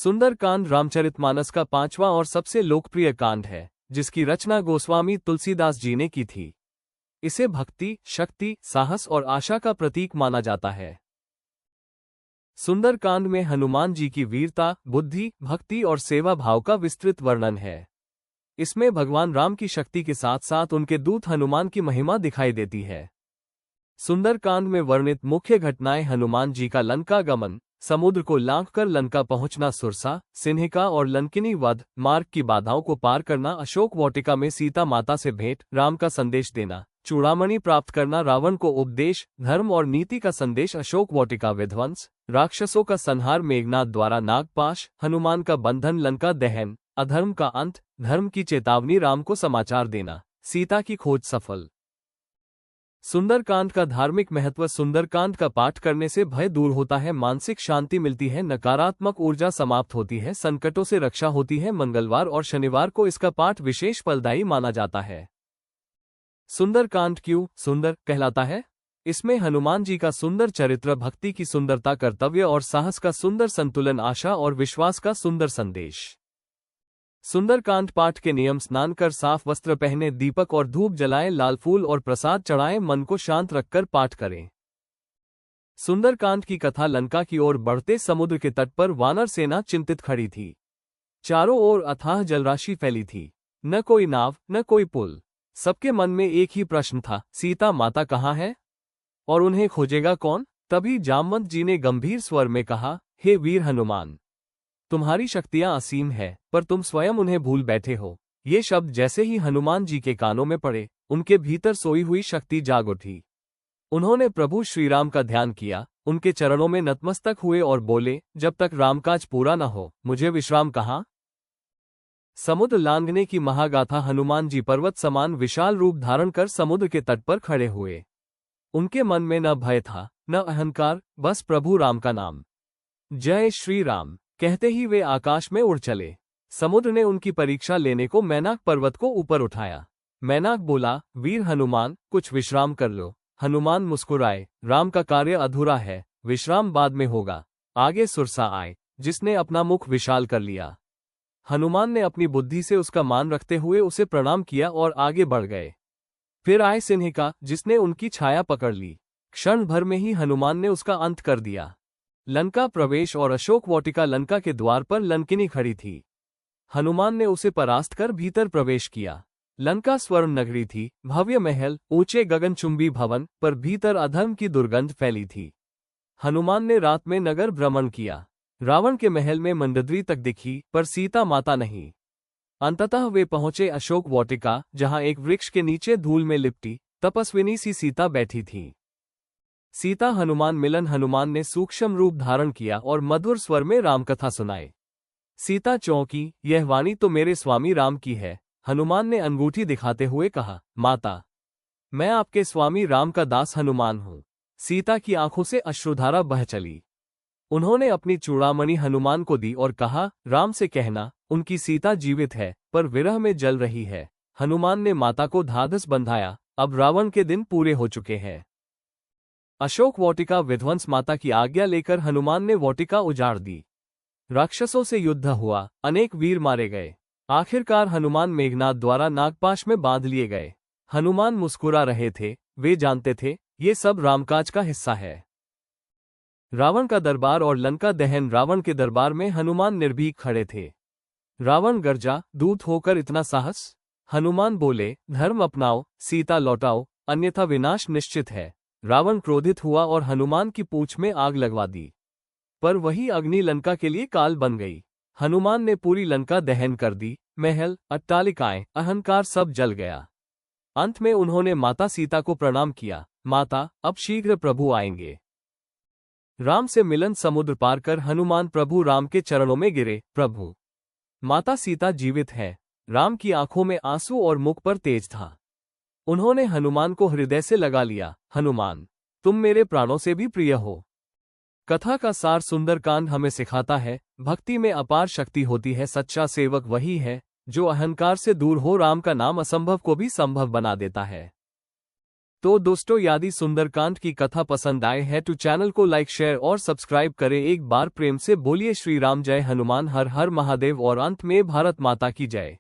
सुंदरकांड रामचरितमानस का 5वां और सबसे लोकप्रिय कांड है, जिसकी रचना गोस्वामी तुलसीदास जी ने की थी। इसे भक्ति, शक्ति, साहस और आशा का प्रतीक माना जाता है। सुंदरकांड में हनुमान जी की वीरता, बुद्धि, भक्ति और सेवा भाव का विस्तृत वर्णन है। इसमें भगवान राम की शक्ति के साथ साथ उनके दूत हनुमान की महिमा दिखाई देती है। सुंदरकांड में वर्णित मुख्य घटनाएं हनुमान जी का लंका गमन, समुद्र को लांघकर लंका पहुंचना, सुरसा, सिन्हिका और लंकिनी वध, मार्ग की बाधाओं को पार करना, अशोक वाटिका में सीता माता से भेंट, राम का संदेश देना, चूड़ामणि प्राप्त करना, रावण को उपदेश, धर्म और नीति का संदेश, अशोक वाटिका विध्वंस, राक्षसों का संहार, मेघनाद द्वारा नागपाश, हनुमान का बंधन, लंका दहन, अधर्म का अंत, धर्म की चेतावनी, राम को समाचार देना, सीता की खोज सफल। सुंदरकांड का धार्मिक महत्व। सुंदरकांड का पाठ करने से भय दूर होता है, मानसिक शांति मिलती है, नकारात्मक ऊर्जा समाप्त होती है, संकटों से रक्षा होती है। मंगलवार और शनिवार को इसका पाठ विशेष फलदायी माना जाता है। सुंदरकांड क्यों सुंदर कहलाता है? इसमें हनुमान जी का सुंदर चरित्र, भक्ति की सुंदरता, कर्तव्य और साहस का सुंदर संतुलन, आशा और विश्वास का सुंदर संदेश। सुंदरकांड पाठ के नियम: स्नान कर साफ वस्त्र पहने, दीपक और धूप जलाएं, लाल फूल और प्रसाद चढ़ाएं, मन को शांत रखकर पाठ करें। सुंदरकांड की कथा। लंका की ओर बढ़ते समुद्र के तट पर वानर सेना चिंतित खड़ी थी। चारों ओर अथाह जलराशि फैली थी, न कोई नाव न कोई पुल। सबके मन में एक ही प्रश्न था, सीता माता कहाँ है और उन्हें खोजेगा कौन? तभी जामवंत जी ने गंभीर स्वर में कहा, हे वीर हनुमान, तुम्हारी शक्तियां असीम है, पर तुम स्वयं उन्हें भूल बैठे हो। ये शब्द जैसे ही हनुमान जी के कानों में पड़े, उनके भीतर सोई हुई शक्ति जाग उठी। उन्होंने प्रभु श्रीराम का ध्यान किया, उनके चरणों में नतमस्तक हुए और बोले, जब तक रामकाज पूरा न हो, मुझे विश्राम कहाँ? समुद्र लांघने की महागाथा। हनुमान जी पर्वत समान विशाल रूप धारण कर समुद्र के तट पर खड़े हुए। उनके मन में न भय था न अहंकार, बस प्रभु राम का नाम। जय श्री राम कहते ही वे आकाश में उड़ चले। समुद्र ने उनकी परीक्षा लेने को मैनाक पर्वत को ऊपर उठाया। मैनाक बोला, वीर हनुमान, कुछ विश्राम कर लो। हनुमान मुस्कुराए, राम का कार्य अधूरा है, विश्राम बाद में होगा। आगे सुरसा आए, जिसने अपना मुख विशाल कर लिया। हनुमान ने अपनी बुद्धि से उसका मान रखते हुए उसे प्रणाम किया और आगे बढ़ गए। फिर आए सिन्हिका, जिसने उनकी छाया पकड़ ली। क्षण भर में ही हनुमान ने उसका अंत कर दिया। लंका प्रवेश और अशोक वाटिका। लंका के द्वार पर लंकिनी खड़ी थी। हनुमान ने उसे परास्त कर भीतर प्रवेश किया। लंका स्वर्ण नगरी थी, भव्य महल, ऊंचे गगनचुंबी भवन, पर भीतर अधर्म की दुर्गंध फैली थी। हनुमान ने रात में नगर भ्रमण किया। रावण के महल में मंदोदरी तक दिखी, पर सीता माता नहीं। अंततः वे पहुंचे अशोक वाटिका, जहां एक वृक्ष के नीचे धूल में लिपटी तपस्विनी सी सीता बैठी थी। सीता हनुमान मिलन। हनुमान ने सूक्ष्म रूप धारण किया और मधुर स्वर में रामकथा सुनाई। सीता चौंकी, यह वाणी तो मेरे स्वामी राम की है। हनुमान ने अंगूठी दिखाते हुए कहा, माता, मैं आपके स्वामी राम का दास हनुमान हूँ। सीता की आंखों से अश्रुधारा बह चली। उन्होंने अपनी चूड़ामणि हनुमान को दी और कहा, राम से कहना, उनकी सीता जीवित है, पर विरह में जल रही है। हनुमान ने माता को ढाढ़स बंधाया। अब रावण के दिन पूरे हो चुके हैं। अशोक वाटिका विध्वंस। माता की आज्ञा लेकर हनुमान ने वाटिका उजाड़ दी। राक्षसों से युद्ध हुआ, अनेक वीर मारे गए। आखिरकार हनुमान मेघनाद द्वारा नागपाश में बांध लिए गए। हनुमान मुस्कुरा रहे थे, वे जानते थे ये सब रामकाज का हिस्सा है। रावण का दरबार और लंका दहन। रावण के दरबार में हनुमान निर्भीक खड़े थे। रावण गरजा, दूत होकर इतना साहस? हनुमान बोले, धर्म अपनाओ, सीता लौटाओ, अन्यथा विनाश निश्चित है। रावण क्रोधित हुआ और हनुमान की पूंछ में आग लगवा दी, पर वही अग्नि लंका के लिए काल बन गई। हनुमान ने पूरी लंका दहन कर दी। महल, अट्टालिकाएं, अहंकार सब जल गया। अंत में उन्होंने माता सीता को प्रणाम किया, माता, अब शीघ्र प्रभु आएंगे। राम से मिलन। समुद्र पार कर हनुमान प्रभु राम के चरणों में गिरे, प्रभु, माता सीता जीवित है। राम की आंखों में आंसू और मुख पर तेज था। उन्होंने हनुमान को हृदय से लगा लिया, हनुमान, तुम मेरे प्राणों से भी प्रिय हो। कथा का सार। सुंदरकांड हमें सिखाता है, भक्ति में अपार शक्ति होती है। सच्चा सेवक वही है जो अहंकार से दूर हो। राम का नाम असंभव को भी संभव बना देता है। तो दोस्तों, यदि सुंदरकांड की कथा पसंद आए है तो चैनल को लाइक, शेयर और सब्सक्राइब करें। एक बार प्रेम से बोलिए श्री राम जय हनुमान, हर हर महादेव। और अंत में भारत माता की जय।